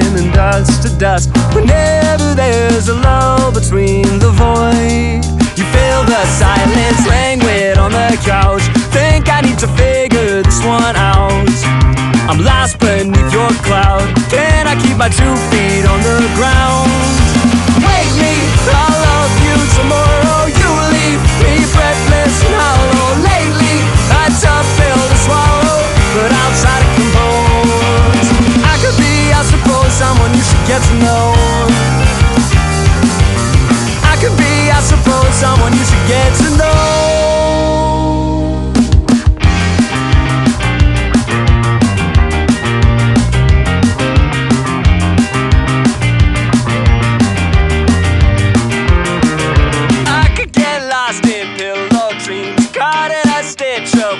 and dust to dust. Whenever there's a lull between the void, you feel the silence languid on the couch. Think I need to figure this one out. I'm lost beneath your cloud. Can I keep my 2 feet on the ground? Wake me, I'll love you tomorrow. You leave me breathless and hollow. Lately, a tough pill to swallow, but I'll try to compose. I could be, I suppose, someone you should get to know. I could be, I suppose, someone you should get to know.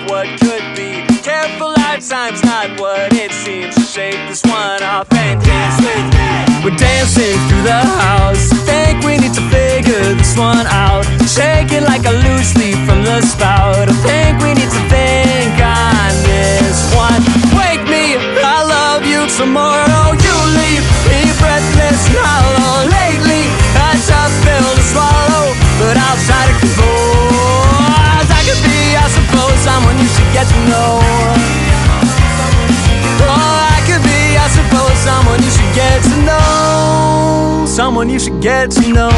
What could be. Careful, lifetime's not what it seems. To shake this one off and dance with me. We're dancing through the house. Think we need to figure this one out. Shaking like a loose leaf from the spout. I think we need to think on this one. Wake me, I love you tomorrow. You leave me breathless and hollow. Lately, a tough pill to swallow, but I'll try to compose. I could be, I suppose, someone you should get to know. Oh, I could be, I suppose, someone you should get to know. Someone you should get to know.